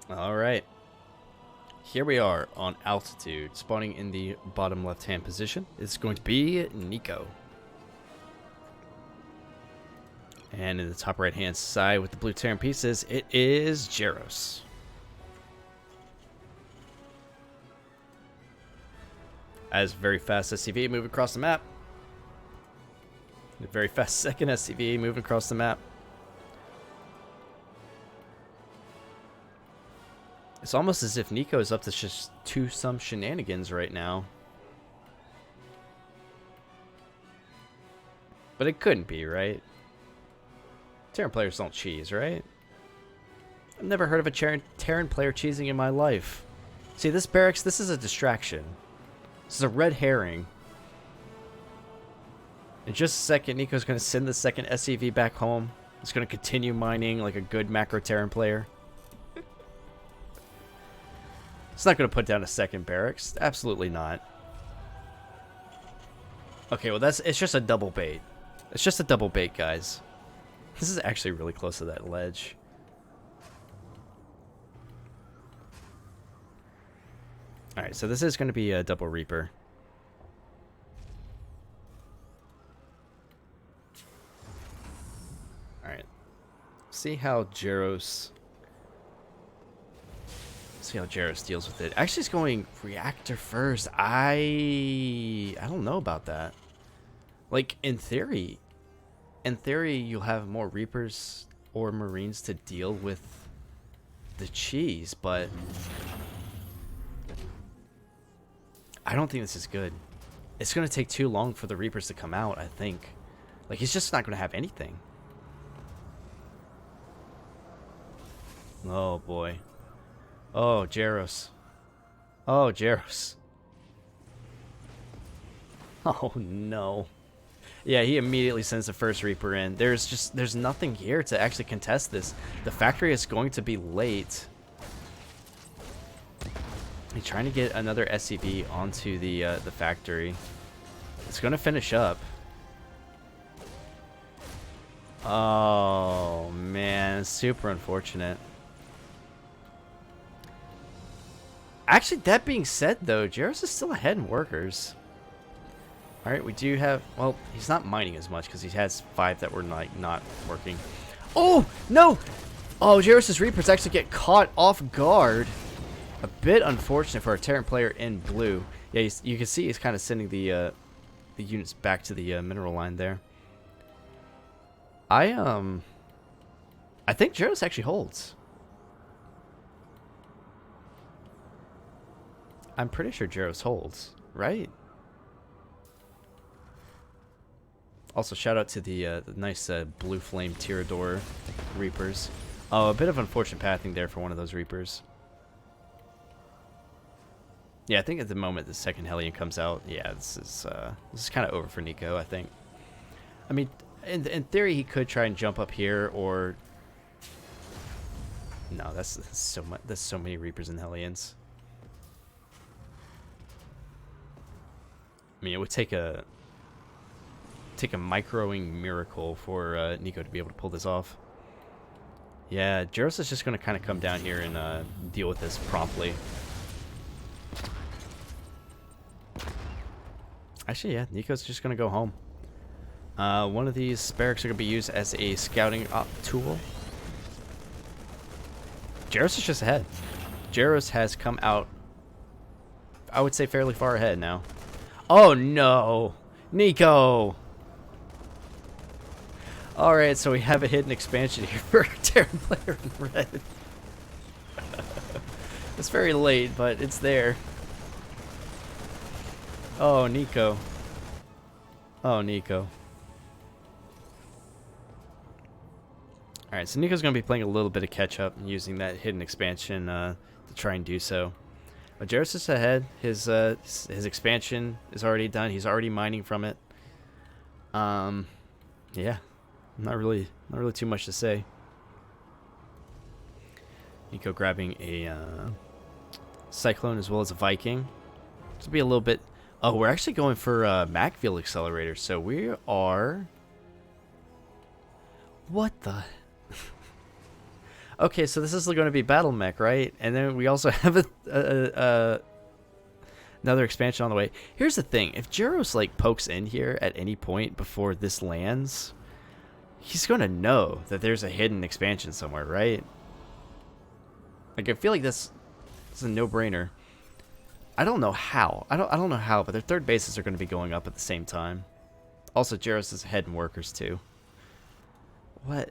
All right. Here we are on altitude, spawning in the bottom left-hand position. It's going to be Nico. And in the top right-hand side with the blue Terran pieces, it is JEROS. As very fast SCV moving across the map. A very fast second SCV moving across the map. It's almost as if Nico is up to some shenanigans right now. But it couldn't be, right? Terran players don't cheese, right? I've never heard of a Terran player cheesing in my life. See, this barracks, this is a distraction. This is a red herring. In just a second, Nico's going to send the second SCV back home. He's going to continue mining like a good macro Terran player. It's not going to put down a second barracks. Absolutely not. Okay, well it's just a double bait. It's just a double bait, guys. This is actually really close to that ledge. Alright, so this is going to be a double Reaper. Alright. See how JEROS deals with it. Actually, it's going reactor first. I don't know about that. Like, in theory, you'll have more Reapers or Marines to deal with the cheese, but I don't think this is good. It's going to take too long for the Reapers to come out, I think. Like, he's just not going to have anything. Oh, boy. Oh, JEROS. Oh, JEROS. Oh, no. Yeah, he immediately sends the first Reaper in. There's nothing here to actually contest this. The factory is going to be late. He's trying to get another SCV onto the factory. It's going to finish up. Oh, man. Super unfortunate. Actually, that being said, though, JEROS is still ahead in workers. Alright, we do have... Well, he's not mining as much because he has 5 that were not working. Oh, no! Oh, JEROS' Reapers actually get caught off guard. A bit unfortunate for a Terran player in blue. Yeah, you can see he's kind of sending the units back to the mineral line there. I think JEROS actually holds. I'm pretty sure JEROS holds, right? Also, shout out to the nice blue flame Tirador Reapers. Oh, a bit of unfortunate pathing there for one of those Reapers. Yeah, I think at the moment the second Hellion comes out, yeah, this is kind of over for Nico, I think. I mean, in theory, he could try and jump up here, or no, that's so much. There's so many Reapers and Hellions. I mean, it would take a microing miracle for Nico to be able to pull this off. Yeah, JEROS is just going to kind of come down here and deal with this promptly. Actually, yeah, Nico's just going to go home. One of these barracks are going to be used as a scouting tool. JEROS is just ahead. JEROS has come out, I would say, fairly far ahead now. Oh, no. Nico. Alright, so we have a hidden expansion here for a Terran player in red. It's very late, but it's there. Oh, Nico. Oh, Nico. Alright, so Nico's going to be playing a little bit of catch-up and using that hidden expansion to try and do so. But JEROS is ahead. His expansion is already done. He's already mining from it. Yeah. Not really too much to say. Nico grabbing a Cyclone as well as a Viking. This will be a little bit... Oh, we're actually going for Macfield Accelerator. So we are... What the... Okay, so this is going to be Battle Mech, right? And then we also have another expansion on the way. Here's the thing. If JEROS, like, pokes in here at any point before this lands, he's going to know that there's a hidden expansion somewhere, right? Like, I feel like it's a no-brainer. I don't know how. I don't know how, but their third bases are going to be going up at the same time. Also, JEROS is ahead in workers, too. What?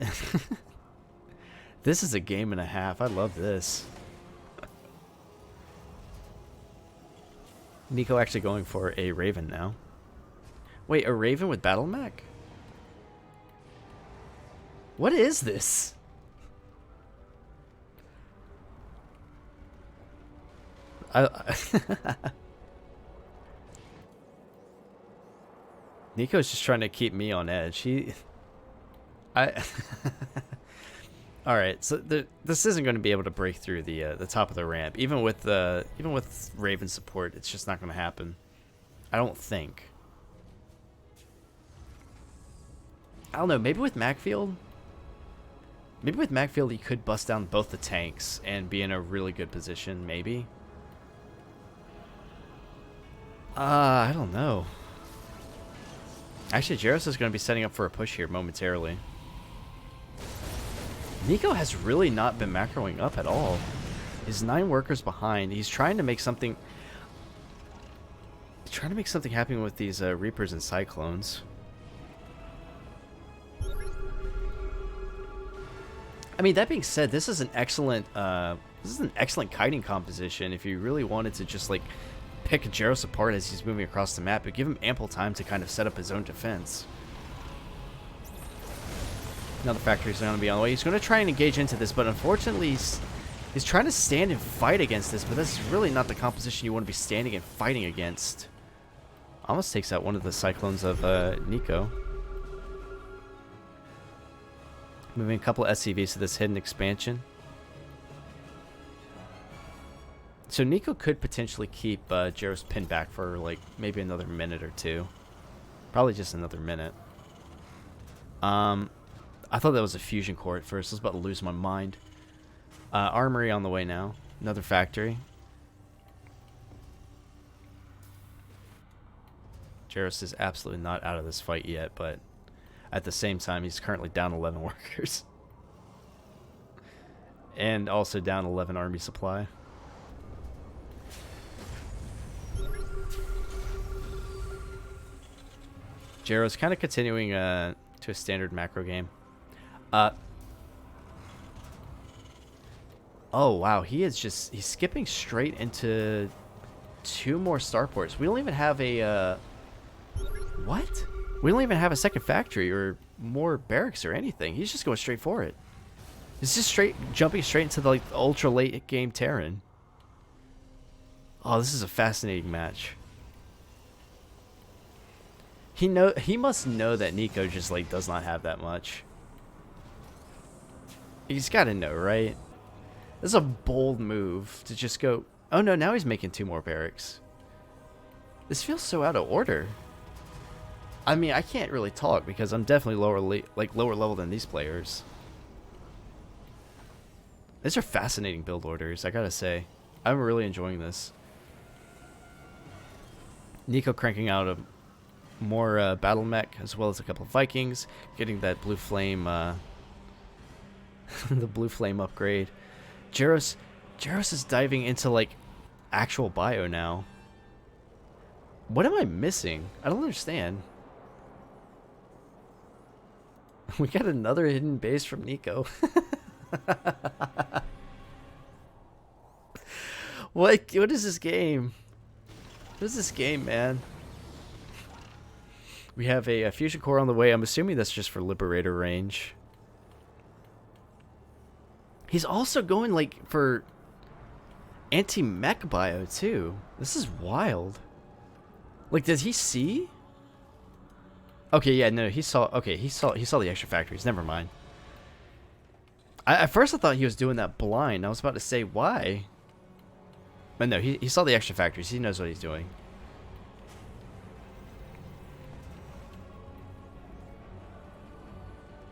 This is a game and a half. I love this. Nico actually going for a Raven now. Wait, a Raven with Battle Mech? What is this? Nico's just trying to keep me on edge. All right, so this isn't going to be able to break through the top of the ramp, even with Raven support. It's just not going to happen. I don't think. I don't know. Maybe with Macfield. Maybe with Macfield, he could bust down both the tanks and be in a really good position. Maybe. I don't know. Actually, JEROS is going to be setting up for a push here momentarily. Nico has really not been macroing up at all. He's 9 workers behind. He's trying to make something. He's trying to make something happen with these Reapers and Cyclones. I mean, that being said, this is an excellent kiting composition. If you really wanted to just like pick JEROS apart as he's moving across the map, but give him ample time to kind of set up his own defense. Another factory's going to be on the way. He's going to try and engage into this, but unfortunately he's trying to stand and fight against this, but this is really not the composition you want to be standing and fighting against. Almost takes out one of the Cyclones of Nico. Moving a couple of SCVs to this hidden expansion. So Nico could potentially keep JEROS pinned back for like maybe another minute or two. Probably just another minute. I thought that was a fusion core at first. I was about to lose my mind. Armory on the way now. Another factory. JEROS is absolutely not out of this fight yet, but at the same time, he's currently down 11 workers. And also down 11 army supply. JEROS kind of continuing to a standard macro game. Oh wow, he's skipping straight into 2 more starports. We don't even have a what? We don't even have a second factory or more barracks or anything. He's just going straight for it. He's just jumping straight into the like ultra late game Terran. Oh, this is a fascinating match. He must know that Nico just like does not have that much. He's got to know, right? This is a bold move to just go. Oh no, now he's making 2 more barracks. This feels so out of order. I mean, I can't really talk because I'm definitely lower level than these players. These are fascinating build orders, I gotta say. I'm really enjoying this. Nico cranking out a more battle mech as well as a couple of Vikings, getting that blue flame, the blue flame upgrade. JEROS is diving into like actual bio now. What am I missing? I don't understand. We got another hidden base from Nico. What is this game? What is this game, man? We have a fusion core on the way. I'm assuming that's just for Liberator range. He's also going like for anti-mech bio too. This is wild. Like, does he see? Okay, yeah, no, he saw. Okay, he saw the extra factories. Never mind. At first I thought he was doing that blind. I was about to say why. But no, he saw the extra factories. He knows what he's doing.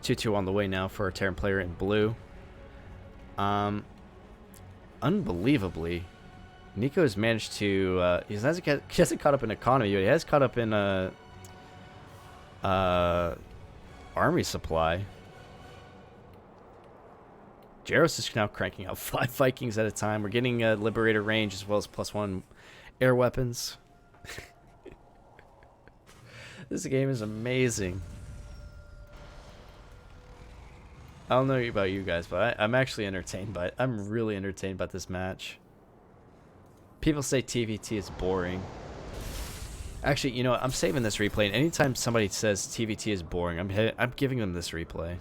Two on the way now for a Terran player in blue. Unbelievably, Nico's managed to, he hasn't caught up in economy, but he has caught up in, army supply. JEROS is now cranking out 5 Vikings at a time. We're getting Liberator range as well as +1 air weapons. This game is amazing. I don't know about you guys, but I'm actually entertained by it. I'm really entertained by this match. People say TVT is boring. Actually, you know what? I'm saving this replay, and anytime somebody says TVT is boring, I'm giving them this replay.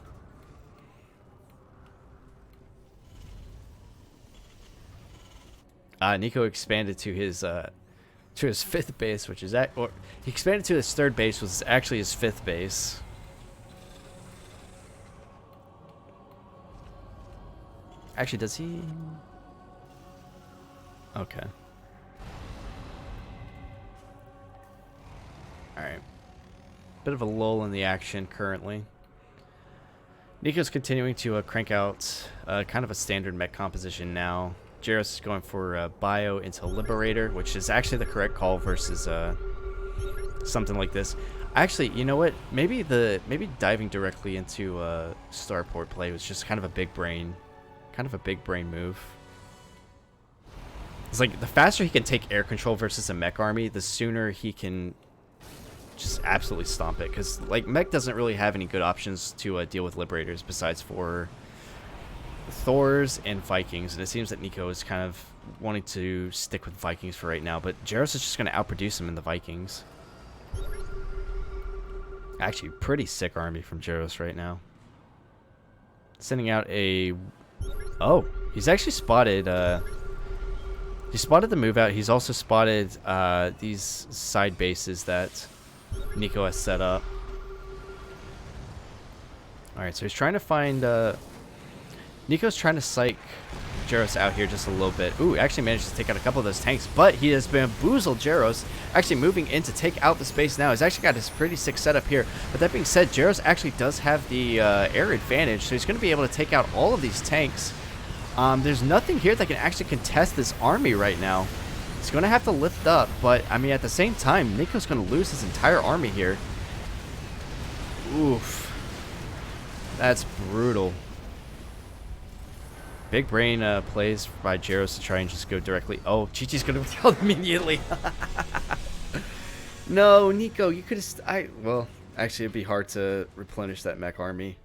Nico expanded to his 5th base, which is or he expanded to his 3rd base, which is actually his 5th base. Actually, does he? Okay. All right. Bit of a lull in the action currently. Nico's continuing to crank out kind of a standard mech composition now. JEROS is going for Bio into Liberator, which is actually the correct call versus something like this. Actually, you know what? Maybe diving directly into Starport play was just kind of a big brain move. It's like the faster he can take air control versus a mech army, the sooner he can just absolutely stomp it. Because like mech doesn't really have any good options to deal with Liberators besides for Thors and Vikings, and it seems that Nico is kind of wanting to stick with Vikings for right now, but JEROS is just going to outproduce him in the Vikings. Actually, pretty sick army from JEROS right now. Sending out a... Oh, he's actually spotted... he spotted the move out. He's also spotted these side bases that Nico has set up. Alright, so he's trying to find... Nico's trying to psych JEROS out here just a little bit. Ooh, actually managed to take out a couple of those tanks, but he has bamboozled JEROS. Actually moving in to take out the space now. He's actually got his pretty sick setup here. But that being said, JEROS actually does have the air advantage, so he's going to be able to take out all of these tanks. There's nothing here that can actually contest this army right now. He's going to have to lift up, but I mean at the same time, Nico's going to lose his entire army here. Oof. That's brutal. Big brain plays by JEROS to try and just go directly. Oh, Chi-Chi's going to be killed immediately. No, Nico, you could have... Well, actually, it'd be hard to replenish that mech army.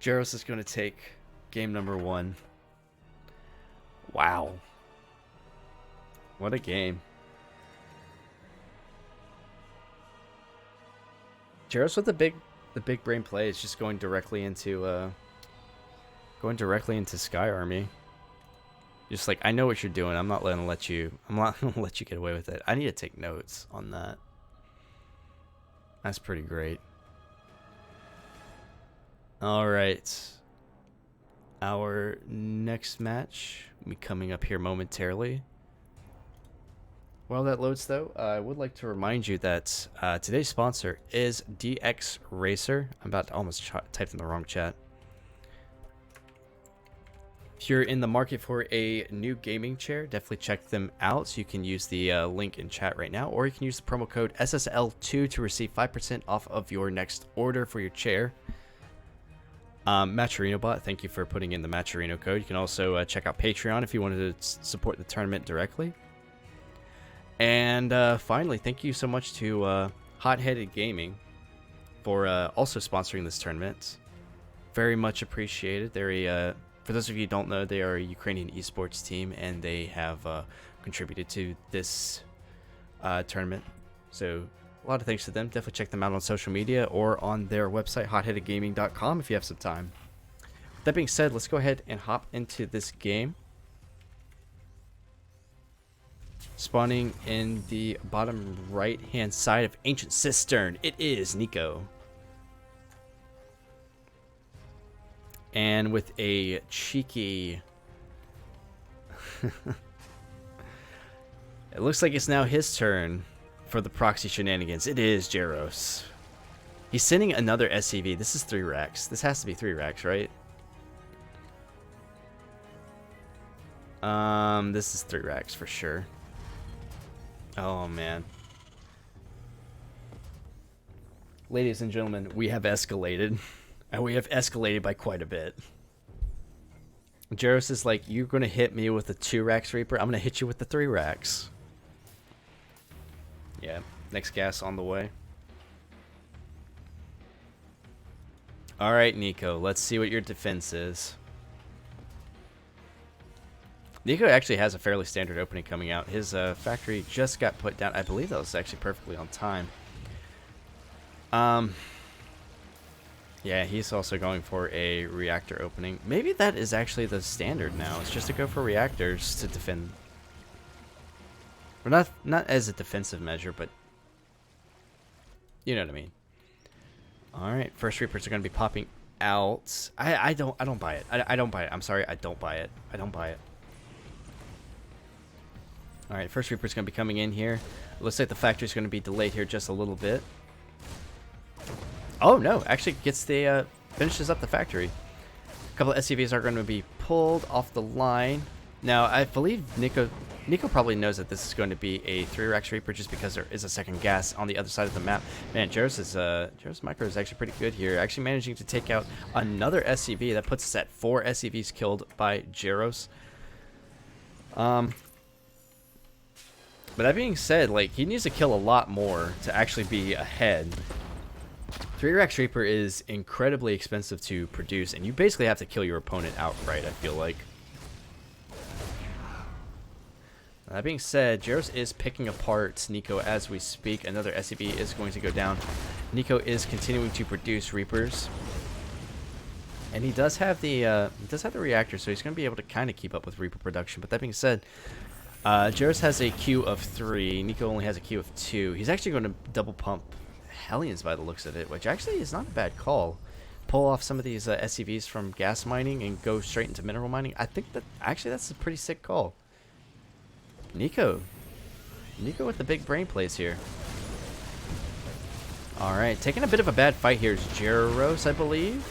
JEROS is going to take game number 1. Wow. What a game. JEROS with the big brain play is just going directly into... Going directly into Sky Army. Just like, I know what you're doing. I'm not gonna let you get away with it. I need to take notes on that. That's pretty great. Alright. Our next match will be coming up here momentarily. While that loads though, I would like to remind you that today's sponsor is DXRacer. I'm about to almost type in the wrong chat. If you're in the market for a new gaming chair, definitely check them out. So you can use the link in chat right now, or you can use the promo code SSL2 to receive 5% off of your next order for your chair. Matcherino thank you for putting in the Matcherino code. You can also check out Patreon if you wanted to support the tournament directly. And finally, thank you so much to Hot-Headed Gaming for also sponsoring this tournament. Very much appreciated. They're for those of you who don't know, they are a Ukrainian esports team, and they have contributed to this tournament. So a lot of thanks to them. Definitely check them out on social media or on their website, hotheadedgaming.com, if you have some time. With that being said, let's go ahead and hop into this game. Spawning in the bottom right-hand side of Ancient Cistern, it is Nico. And with a cheeky... It looks like it's now his turn for the proxy shenanigans. It is JEROS. He's sending another SCV. This is 3 racks. This has to be 3 racks, right? This is 3 racks for sure. Oh, man. Ladies and gentlemen, we have escalated. And we have escalated by quite a bit. JEROS is like, you're going to hit me with the 2 racks Reaper. I'm going to hit you with the 3 racks. Yeah, next gas on the way. Alright, Nico, let's see what your defense is. Nico actually has a fairly standard opening coming out. His factory just got put down. I believe that was actually perfectly on time. Yeah, he's also going for a reactor opening. Maybe that is actually the standard now. It's just to go for reactors to defend. Or not as a defensive measure, but you know what I mean. All right, first Reapers are going to be popping out. I don't buy it. I don't buy it. I'm sorry, I don't buy it. I don't buy it. All right, first Reaper's going to be coming in here. It looks like the factory's going to be delayed here just a little bit. Oh no, actually gets the finishes up the factory. A couple of SCVs are going to be pulled off the line. Now, I believe Nico probably knows that this is going to be a 3 racks Reaper just because there is a second gas on the other side of the map. Man, JEROS Micro is actually pretty good here, actually managing to take out another SCV. That puts us at 4 SCVs killed by JEROS. But that being said, like, he needs to kill a lot more to actually be ahead. 3 racks Reaper is incredibly expensive to produce, and you basically have to kill your opponent outright, I feel like. That being said, JEROS is picking apart Nico as we speak. Another SCV is going to go down. Nico is continuing to produce Reapers. And he does have the reactor, so he's going to be able to kind of keep up with Reaper production. But that being said, JEROS has a queue of 3. Nico only has a queue of 2. He's actually going to double pump Hellions by the looks of it, which actually is not a bad call. Pull off some of these SCVs from gas mining and go straight into mineral mining. I think that actually that's a pretty sick call. Nico with the big brain plays here. Alright, taking a bit of a bad fight here is JEROS, I believe.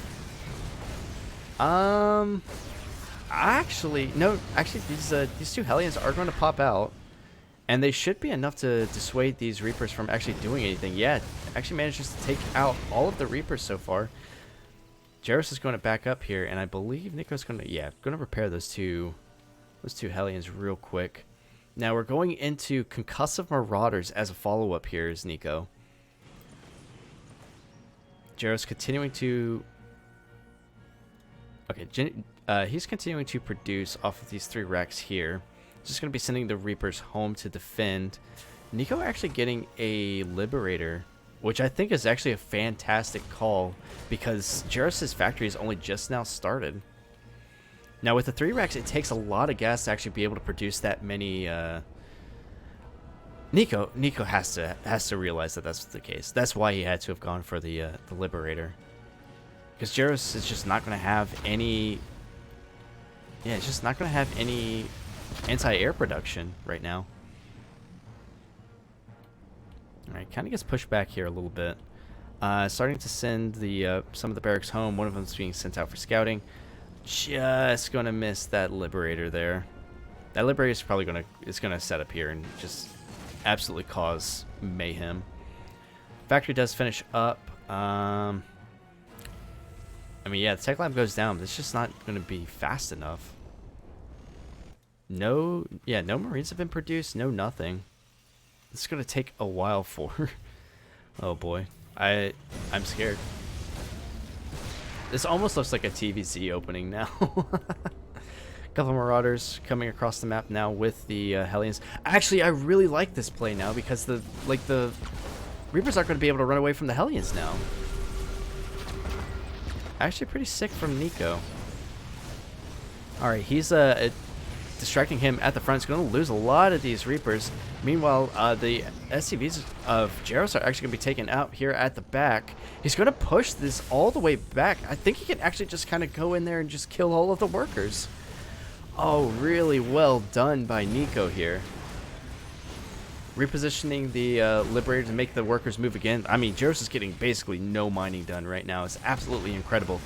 Actually, no, actually these 2 Hellions are going to pop out. And they should be enough to dissuade these Reapers from actually doing anything. Yeah, actually manages to take out all of the Reapers so far. JEROS is going to back up here, and I believe Nico's going to repair those two Hellions real quick. Now we're going into Concussive Marauders as a follow-up here is Nico. JEROS continuing to... Okay, he's continuing to produce off of these 3 racks here. Just going to be sending the Reapers home to defend. Nico actually getting a Liberator, which I think is actually a fantastic call because JEROS' factory has only just now started. Now with the 3 racks, it takes a lot of gas to actually be able to produce that many. Nico has to realize that that's the case. That's why he had to have gone for the Liberator, because JEROS is just not going to have any. Yeah, it's just not going to have any anti-air production right now. Alright, kind of gets pushed back here a little bit. Starting to send the some of the barracks home. One of them is being sent out for scouting. Just gonna miss that Liberator there. That Liberator is probably gonna set up here and just absolutely cause mayhem. Factory does finish up. I mean, yeah, the tech lab goes down, but it's just not gonna be fast enough. No Marines have been produced. No nothing. This is gonna take a while for. Oh boy, I'm scared. This almost looks like a TVZ opening now. Couple Marauders coming across the map now with the Hellions. Actually, I really like this play now because the Reapers aren't going to be able to run away from the Hellions now. Actually, pretty sick from Nico. All right, he's distracting him at the front. He's going to lose a lot of these Reapers. Meanwhile, the SCVs of JEROS are actually going to be taken out here at the back. He's going to push this all the way back. I think he can actually just kind of go in there and just kill all of the workers. Oh, really well done by Nico here. Repositioning the Liberator to make the workers move again. I mean, JEROS is getting basically no mining done right now. It's absolutely incredible.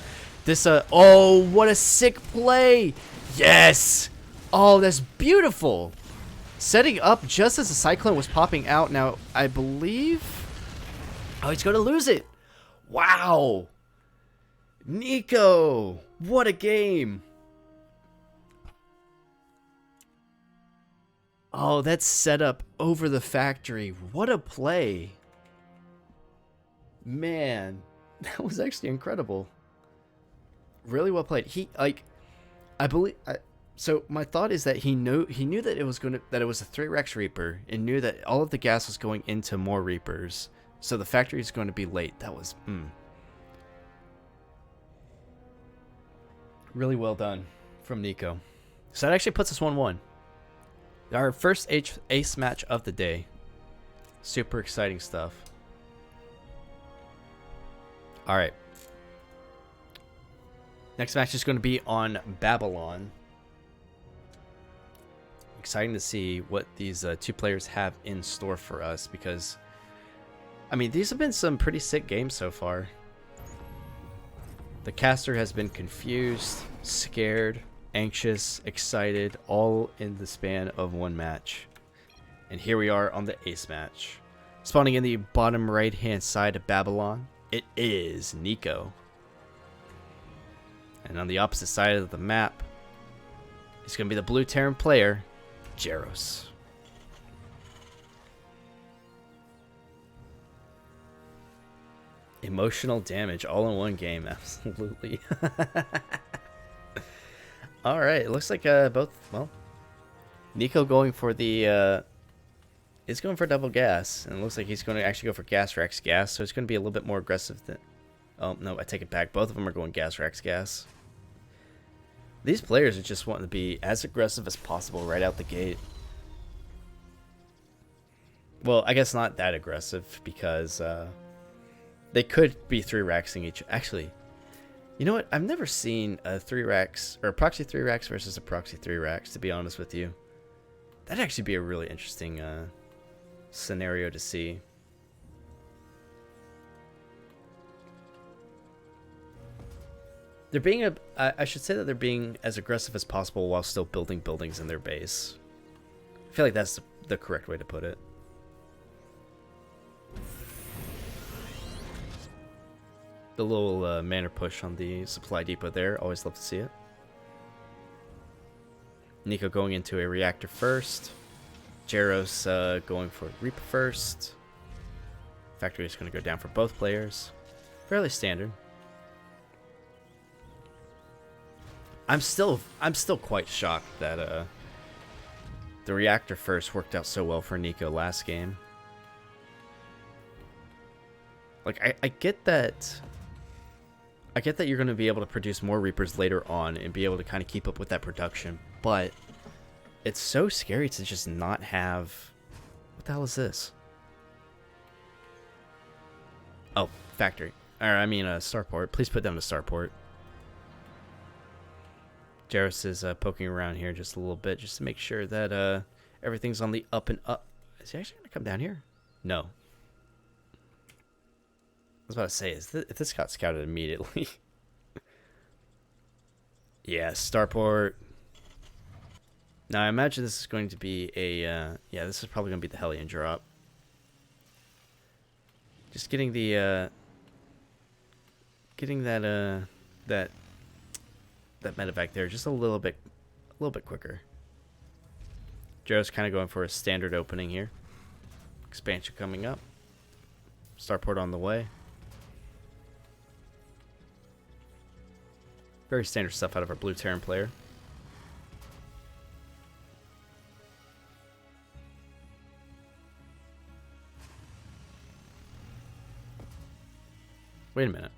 This, oh, what a sick play. Yes. Oh, that's beautiful. Setting up just as the Cyclone was popping out. Now, I believe... Oh, he's going to lose it. Wow. Nico. What a game. Oh, that's set up over the factory. What a play. Man, that was actually incredible. Really well played. He, like, I believe... So my thought is that he knew that it was that it was a 3-Rex Reaper and knew that all of the gas was going into more Reapers. So the factory is going to be late. That was really well done from Nico. So that actually puts us 1-1. Our first ace match of the day. Super exciting stuff. All right. Next match is going to be on Babylon. Exciting to see what these two players have in store for us, because I mean, these have been some pretty sick games so far. The caster has been confused, scared, anxious, excited, all in the span of one match. And here we are on the ace match. Spawning in the bottom right hand side of Babylon, it is Nico. And on the opposite side of the map, it's going to be the blue Terran player, JEROS. Emotional damage all in one game, absolutely. Alright, it looks like both, well, Nico going for the, is going for double gas, and it looks like he's going to actually go for gas Rex gas, so it's going to be a little bit more aggressive than, oh, no, I take it back, both of them are going gas Rex gas. These players are just wanting to be as aggressive as possible right out the gate. Well, I guess not that aggressive, because they could be 3-Raxing each. Actually, you know what? I've never seen a 3-Rax or a proxy 3-Rax versus a proxy 3-Rax, to be honest with you. That'd actually be a really interesting scenario to see. They're being I should say that they're being as aggressive as possible while still building buildings in their base. I feel like that's the correct way to put it. The little manor push on the supply depot there, always love to see it. Nico going into a reactor first. JEROS going for Reaper first. Factory is going to go down for both players. Fairly standard. I'm still quite shocked that the reactor first worked out so well for Nico last game. Like I get that you're going to be able to produce more Reapers later on and be able to kind of keep up with that production, but it's so scary to just not have... What the hell is this? Oh, factory. Or I mean starport. Please put down the starport. JEROS is poking around here just a little bit just to make sure that everything's on the up and up. Is he actually going to come down here? No. I was about to say, if this got scouted immediately. Yeah, starport. Now, I imagine this is going to be a... yeah, this is probably going to be the Hellion drop. Just getting the... getting that... that medevac there just a little bit quicker. JEROS kind of going for a standard opening here. Expansion coming up. Starport on the way. Very standard stuff out of our blue Terran player. Wait a minute.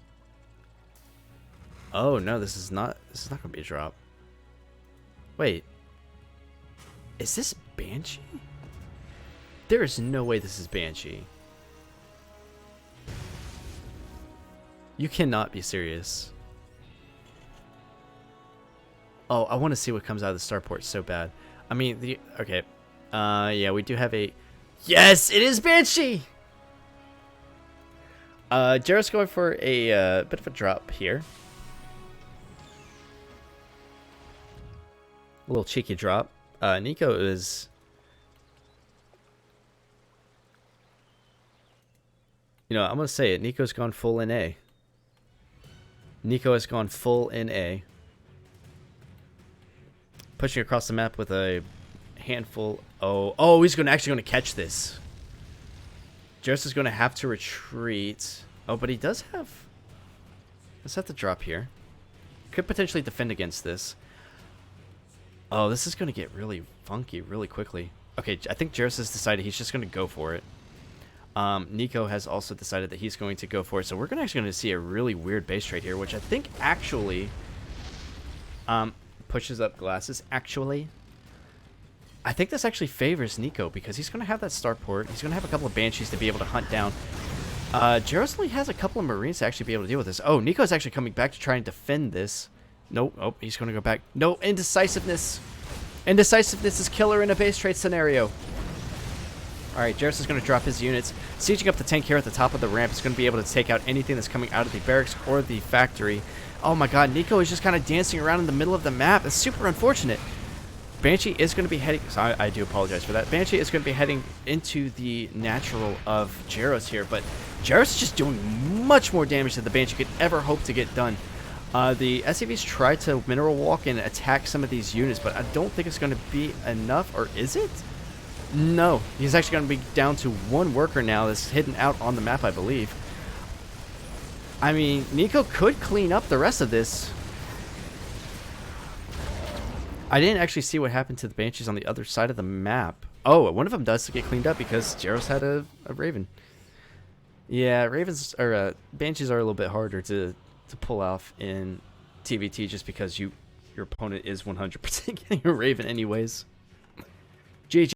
Oh no, this is not gonna be a drop. Wait. Is this Banshee? There is no way this is Banshee. You cannot be serious. Oh, I want to see what comes out of the starport so bad. I mean, okay. Yeah, we do have a... Yes, it is Banshee! JEROS going for a bit of a drop here. A little cheeky drop. Nico is... You know, I'm going to say it. Nico's gone full in A. Nico has gone full in A. Pushing across the map with a handful. Oh, he's actually going to catch this. JEROS is going to have to retreat. Oh, but he does have... Let's have to drop here. Could potentially defend against this. Oh, this is going to get really funky really quickly. Okay, I think JEROS has decided he's just going to go for it. Nico has also decided that he's going to go for it. So we're actually going to see a really weird base trade here, which I think actually pushes up glasses. Actually, I think this actually favors Nico because he's going to have that starport. He's going to have a couple of Banshees to be able to hunt down. JEROS only has a couple of Marines to actually be able to deal with this. Oh, Nico's actually coming back to try and defend this. Nope. Oh, he's going to go back. No, indecisiveness. Indecisiveness is killer in a base trade scenario. Alright, JEROS is going to drop his units. Sieging up the tank here at the top of the ramp is going to be able to take out anything that's coming out of the barracks or the factory. Oh my god, Nico is just kind of dancing around in the middle of the map. It's super unfortunate. Banshee is going to be heading... So I do apologize for that. Banshee is going to be heading into the natural of JEROS here, but JEROS is just doing much more damage than the Banshee could ever hope to get done. The SCVs tried to mineral walk and attack some of these units, but I don't think it's going to be enough, or is it? No, he's actually going to be down to one worker now that's hidden out on the map, I believe. I mean, Nico could clean up the rest of this. I didn't actually see what happened to the Banshees on the other side of the map. Oh, one of them does get cleaned up because JEROS had a Raven. Yeah, Ravens or Banshees are a little bit harder to pull off in TVT just because your opponent is 100% getting a Raven anyways. GG.